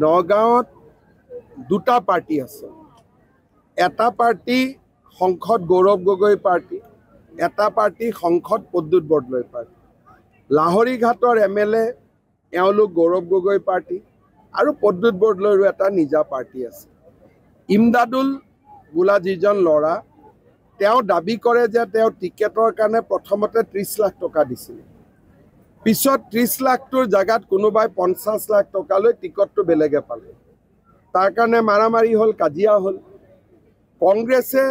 নগাঁৱত দুটা পাৰ্টি আছে। এটা পাৰ্টি সংসদ গৌৰৱ গগৈ পাৰ্টি, এটা পাৰ্টি সংসদ প্ৰদ্যুৎ বৰদলৈ পাৰ্টি। লাহৰীঘাটৰ MLA এওঁলোক গৌৰৱ গগৈ পাৰ্টি আৰু প্ৰদ্যুৎ বৰদলৈৰো এটা নিজা পাৰ্টি আছে। ইমদাদুল বোলা যিজন ল'ৰা, তেওঁ দাবী কৰে যে তেওঁ টিকেটৰ কাৰণে প্ৰথমতে 30 লাখ টকা দিছিল। পিছত 30 লাখটোৰ জাগাত কোনোবাই 50 লাখ টকালৈ টিকটটো বেলেগে পালে। তাৰ কাৰণে মাৰামাৰি হ'ল, কাজিয়া হ'ল। কংগ্ৰেছে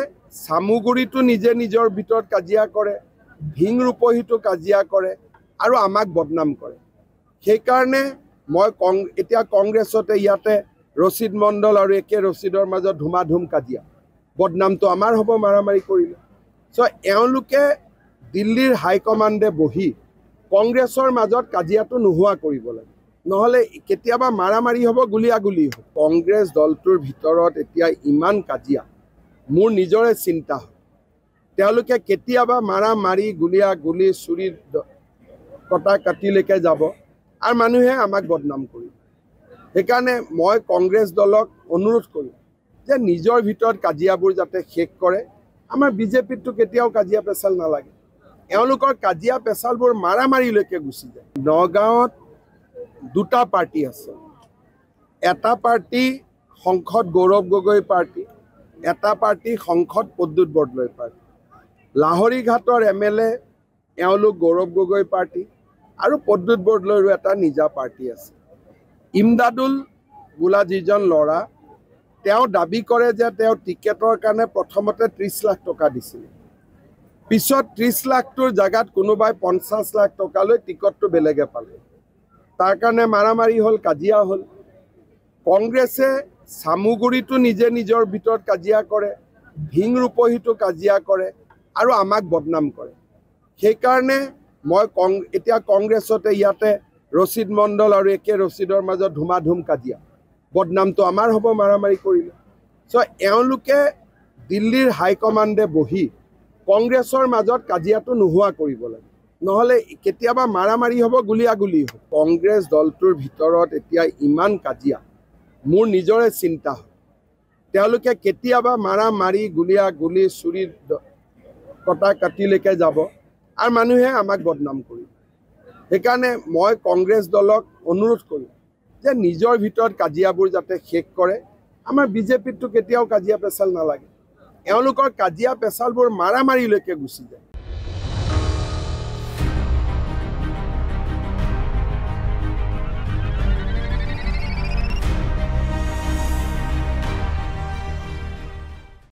চামুগুৰিটো নিজে নিজৰ ভিতৰত কাজিয়া কৰে, ভিং ৰূপহীটো কাজিয়া কৰে আৰু আমাক বদনাম কৰে। সেইকাৰণে মই এতিয়া কংগ্ৰেছতে ইয়াতে ৰচিদ মণ্ডল আৰু একে ৰচিদৰ মাজত ধুমাধুম কাজিয়া। বদনামটো আমাৰ হ'ব মাৰামাৰি কৰিলে। এওঁলোকে দিল্লীৰ হাইকমাণ্ডে বহি কংগ্ৰেছৰ মাজত কাজিয়াটো নোহোৱা কৰিব লাগে, নহ'লে কেতিয়াবা মাৰামাৰি হ'ব, গুলিয়াগুলি হ'ব। কংগ্ৰেছ দলটোৰ ভিতৰত এতিয়া ইমান কাজিয়া, মোৰ নিজৰে চিন্তা হয়। তেওঁলোকে কেতিয়াবা মাৰামাৰি, গুলিয়াগুলি, চুৰি কটা কাটিলৈকে যাব আৰু মানুহে আমাক বদনাম কৰিব। সেইকাৰণে মই কংগ্ৰেছ দলক অনুৰোধ কৰিম যে নিজৰ ভিতৰত কাজিয়াবোৰ যাতে শেষ কৰে। আমাৰ বিজেপিতটো কেতিয়াও কাজিয়া পেচাল নালাগে। এওঁলোকৰ কাজিয়া পেচালবোৰ মাৰামাৰিলৈকে গুচি যায়। নগাঁৱত দুটা পাৰ্টি আছে। এটা পাৰ্টি সংসদ গৌৰৱ গগৈ পাৰ্টি, এটা পাৰ্টি সংসদ প্ৰদ্যুৎ বৰদলৈ পাৰ্টি। লাহৰীঘাটৰ MLA এওঁলোক গৌৰৱ গগৈ পাৰ্টি আৰু প্ৰদ্যুৎ বৰদলৈৰো এটা নিজা পাৰ্টি আছে। ইমদাদুল বোলা যিজন ল'ৰা, তেওঁ দাবী কৰে যে তেওঁ টিকেটৰ কাৰণে প্ৰথমতে 30 লাখ টকা দিছিল। পিছত 30 লাখটোৰ জাগাত কোনোবাই 50 লাখ টকালৈ টিকটটো বেলেগে পালে। তাৰ কাৰণে মাৰামাৰি হ'ল, কাজিয়া হ'ল। কংগ্ৰেছে চামুগুৰিটো নিজে নিজৰ ভিতৰত কাজিয়া কৰে, ভিং ৰূপহীটো কাজিয়া কৰে আৰু আমাক বদনাম কৰে। সেইকাৰণে মই এতিয়া কংগ্ৰেছতে ইয়াতে ৰচিদ মণ্ডল আৰু একে ৰচিদৰ মাজত ধুমাধুম কাজিয়া। বদনামটো আমাৰ হ'ব মাৰামাৰি কৰিলে। এওঁলোকে দিল্লীৰ হাইকমাণ্ডে বহি কংগ্ৰেছৰ মাজত কাজিয়াটো নোহোৱা কৰিব লাগে, নহ'লে কেতিয়াবা মাৰামাৰি হ'ব, গুলিয়াগুলি হ'ব। কংগ্ৰেছ দলটোৰ ভিতৰত এতিয়া ইমান কাজিয়া, মোৰ নিজৰে চিন্তা হয়। তেওঁলোকে কেতিয়াবা মাৰামাৰি, গুলিয়াগুলি, চুৰি কটা কাটিলৈকে যাব আৰু মানুহে আমাক বদনাম কৰিব। সেইকাৰণে মই কংগ্ৰেছ দলক অনুৰোধ কৰিম যে নিজৰ ভিতৰত কাজিয়াবোৰ যাতে শেষ কৰে। আমাৰ বিজেপিতটো কেতিয়াও কাজিয়া পেচাল নালাগে। এওঁলোকৰ কাজিয়া পেচালবোৰ মাৰামাৰিলৈকে গুচি যায়।